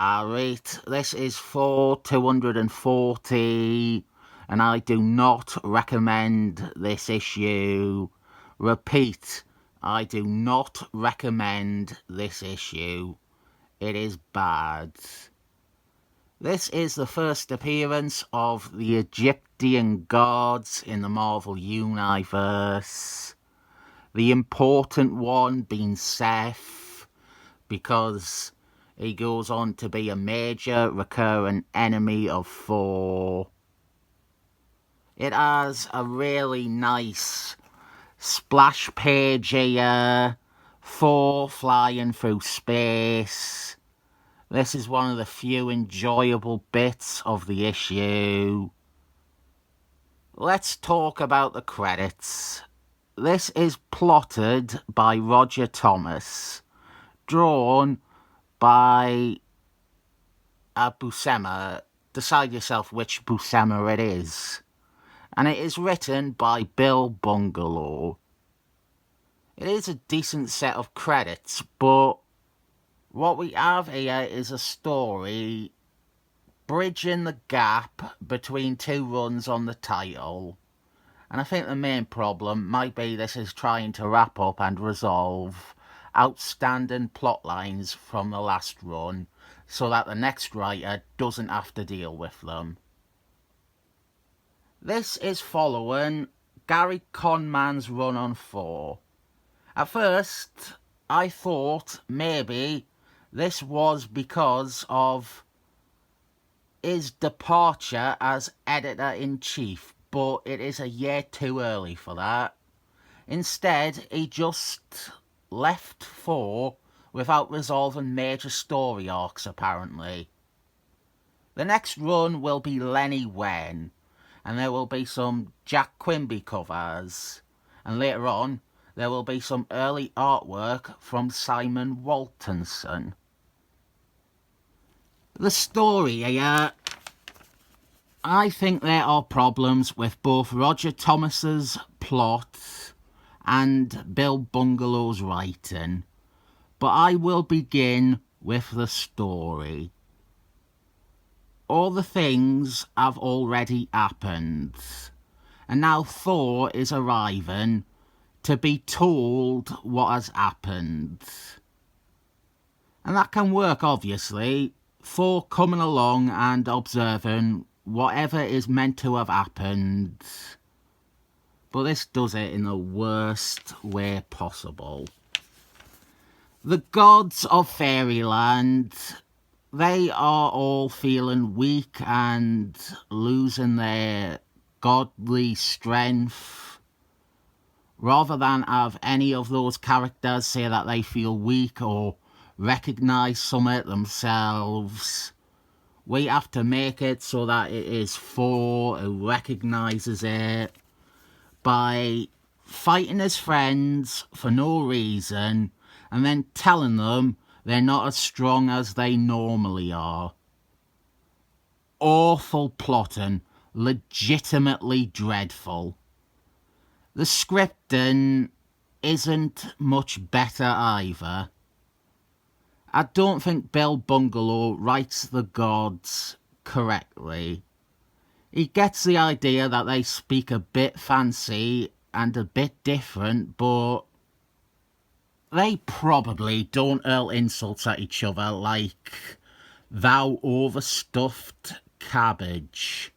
Alright, this is for 240, and I do not recommend this issue. Repeat, I do not recommend this issue. It is bad. This is the first appearance of the Egyptian gods in the Marvel Universe. The important one being Seth, because he goes on to be a major recurrent enemy of Thor. It has a really nice splash page here, Thor flying through space. This is one of the few enjoyable bits of the issue. Let's talk about the credits. This is plotted by Roger Thomas, drawn by Buscema. Decide yourself which Buscema it is. And it is written by Bill Bungalow. It is a decent set of credits, but what we have here is a story bridging the gap between two runs on the title. And I think the main problem might be this is trying to wrap up and resolve outstanding plot lines from the last run so that the next writer doesn't have to deal with them. This is following Gary Conman's run on Thor. At first, I thought maybe this was because of his departure as editor-in-chief, but it is a year too early for that. Instead, he just left Thor without resolving major story arcs, apparently. The next run will be Lenny Wen, and there will be some Jack Quimby covers, and later on there will be some early artwork from Simon Waltonson. The story here, I think there are problems with both Roger Thomas's plot and Bill Bungalow's writing, but I will begin with the story. All the things have already happened, and now Thor is arriving to be told what has happened. And that can work, obviously. Thor coming along and observing whatever is meant to have happened. But this does it in the worst way possible. The gods of fairyland, they are all feeling weak and losing their godly strength. Rather than have any of those characters say that they feel weak or recognise something themselves, we have to make it so that it is Thor who recognises it by fighting his friends for no reason and then telling them they're not as strong as they normally are. Awful plotting, legitimately dreadful. The scripting isn't much better either. I don't think Bill Bungalow writes the gods correctly. He gets the idea that they speak a bit fancy and a bit different, but they probably don't hurl insults at each other like thou overstuffed cabbage.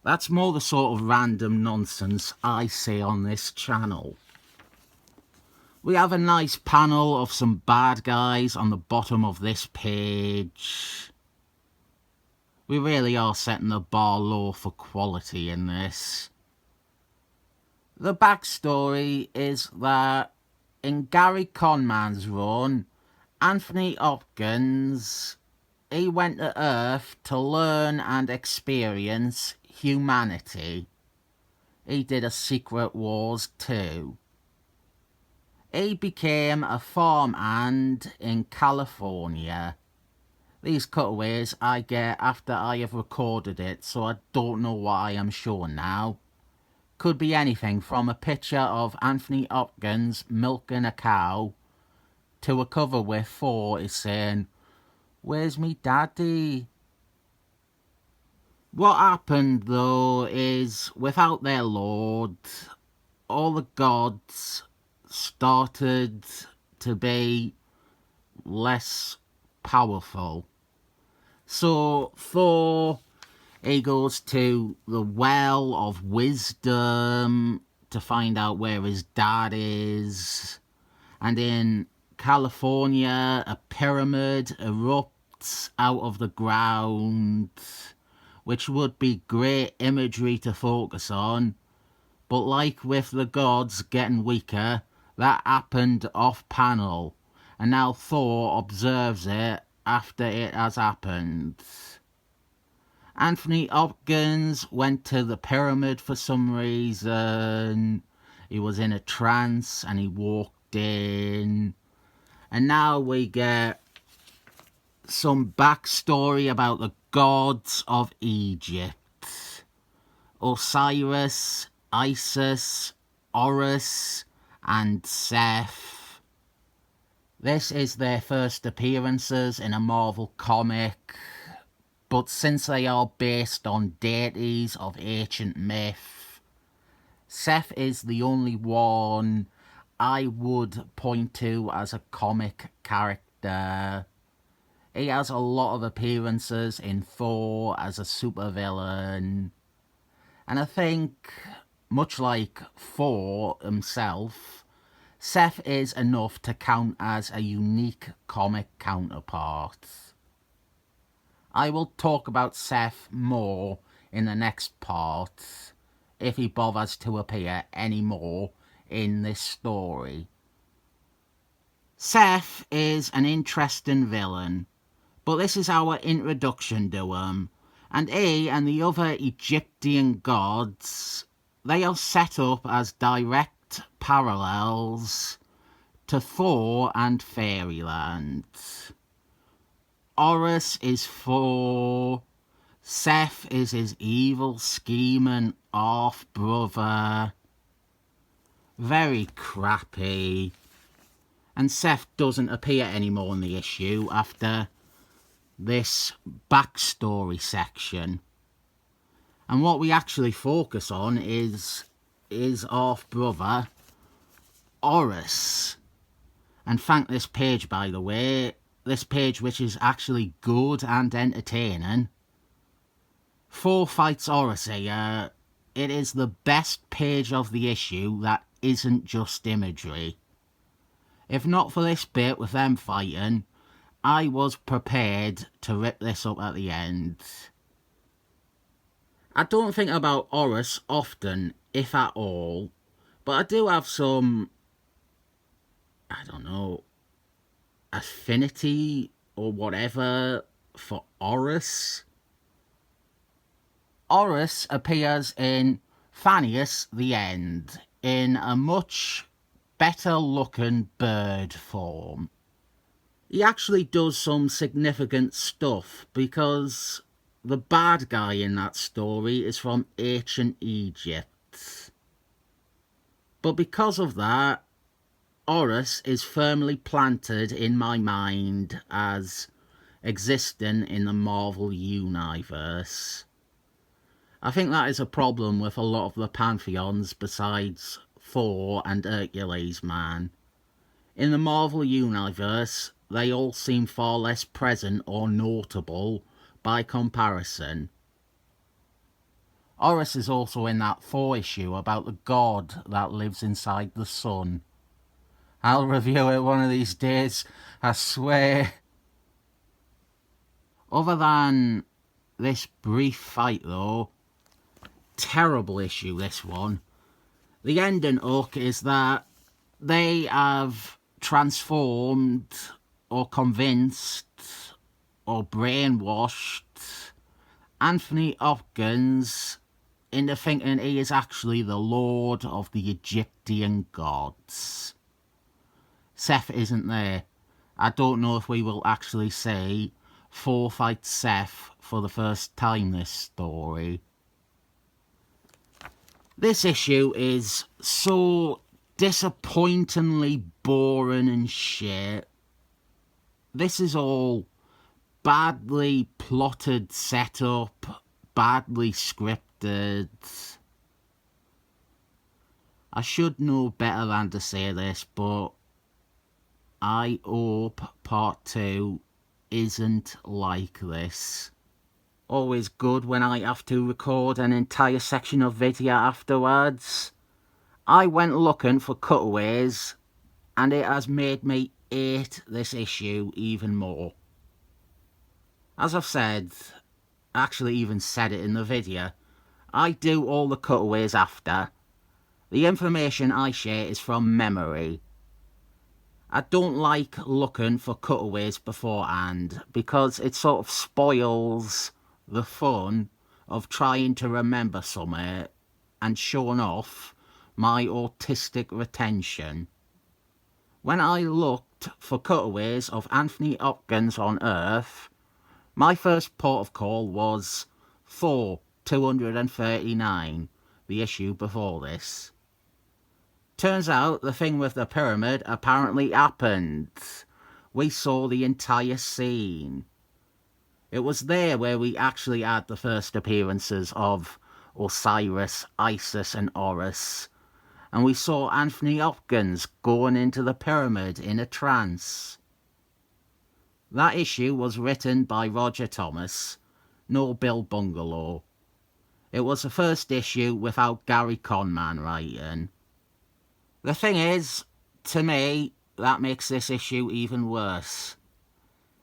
That's more the sort of random nonsense I say on this channel. We have a nice panel of some bad guys on the bottom of this page. We really are setting the bar low for quality in this. The backstory is that in Gary Conman's run, Anthony Hopkins, he went to Earth to learn and experience humanity. He did a Secret Wars too. He became a farmhand in California. These cutaways I get after I have recorded it, so I don't know what I am showing now. Could be anything from a picture of Anthony Hopkins milking a cow to a cover where Thor is saying, Where's me daddy? What happened, though, is without their lord, all the gods started to be less powerful. So Thor, he goes to the Well of Wisdom to find out where his dad is. And in California, a pyramid erupts out of the ground, which would be great imagery to focus on. But like with the gods getting weaker, that happened off panel, and now Thor observes it after it has happened. Anthony Hopkins went to the pyramid for some reason. He was in a trance and he walked in. And now we get some backstory about the gods of Egypt. Osiris, Isis, Horus, and Seth. This is their first appearances in a Marvel comic, but since they are based on deities of ancient myth, Seth is the only one I would point to as a comic character. He has a lot of appearances in Thor as a supervillain, and I think, much like Thor himself, Seth is enough to count as a unique comic counterpart. I will talk about Seth more in the next part, if he bothers to appear anymore in this story. Seth is an interesting villain, but this is our introduction to him, and he and the other Egyptian gods, they are set up as direct parallels to Thor and Fairyland. Horus is Thor, Seth is his evil, scheming half-brother. Very crappy. And Seth doesn't appear anymore in the issue after this backstory section. And what we actually focus on is his half-brother, Horus. And thank this page, by the way, this page which is actually good and entertaining. Thor fights Horus here. It is the best page of the issue that isn't just imagery. If not for this bit with them fighting, I was prepared to rip this up at the end. I don't think about Horus often, if at all, but I do have some, I don't know, affinity or whatever for Horus. Horus appears in Phineas the End in a much better looking bird form. He actually does some significant stuff because the bad guy in that story is from ancient Egypt. But because of that, Horus is firmly planted in my mind as existing in the Marvel Universe. I think that is a problem with a lot of the pantheons besides Thor and Hercules Man. In the Marvel Universe, they all seem far less present or notable by comparison. Horus is also in that Thor issue about the god that lives inside the sun. I'll review it one of these days, I swear. Other than this brief fight though, terrible issue this one. The ending hook is that they have transformed or convinced or brainwashed Anthony Hopkins into thinking he is actually the lord of the Egyptian gods. Seth isn't there. I don't know if we will actually see Thor fights Seth for the first time this story. This issue is so disappointingly boring and shit. This is all badly plotted setup, badly scripted. I should know better than to say this, but I hope part 2 isn't like this. Always good when I have to record an entire section of video afterwards. I went looking for cutaways, and it has made me hate this issue even more. As I've said, actually even said it in the video, I do all the cutaways after. The information I share is from memory. I don't like looking for cutaways beforehand because it sort of spoils the fun of trying to remember something and showing off my autistic retention. When I looked for cutaways of Anthony Hopkins on Earth, my first port of call was Thor 239, the issue before this. Turns out the thing with the pyramid apparently happened. We saw the entire scene. It was there where we actually had the first appearances of Osiris, Isis and Horus. And we saw Anthony Hopkins going into the pyramid in a trance. That issue was written by Roger Thomas, no Bill Bungalow. It was the first issue without Gary Conman writing. The thing is, to me, that makes this issue even worse.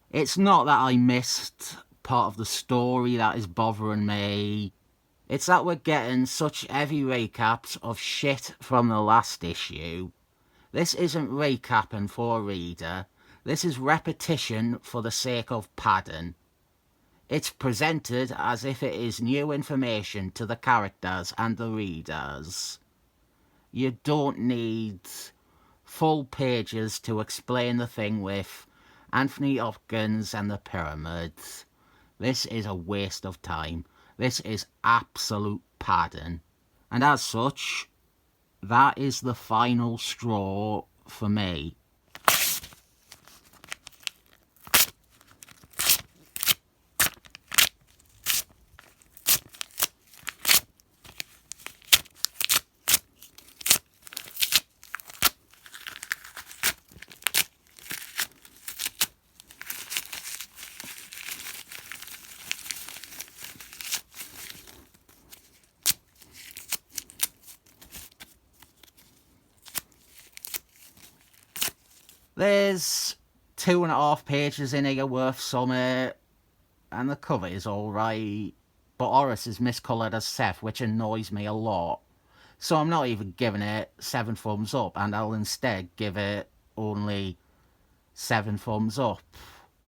It's not that I missed part of the story that is bothering me. It's that we're getting such heavy recaps of shit from the last issue. This isn't recapping for a reader. This is repetition for the sake of padding. It's presented as if it is new information to the characters and the readers. You don't need full pages to explain the thing with Anthony Hopkins and the pyramids. This is a waste of time. This is absolute padding. And as such, that is the final straw for me. There's 2.5 pages in here worth something, and the cover is alright, but Horus is miscoloured as Seth, which annoys me a lot. So I'm not even giving it 7 thumbs up, and I'll instead give it only 7 thumbs up.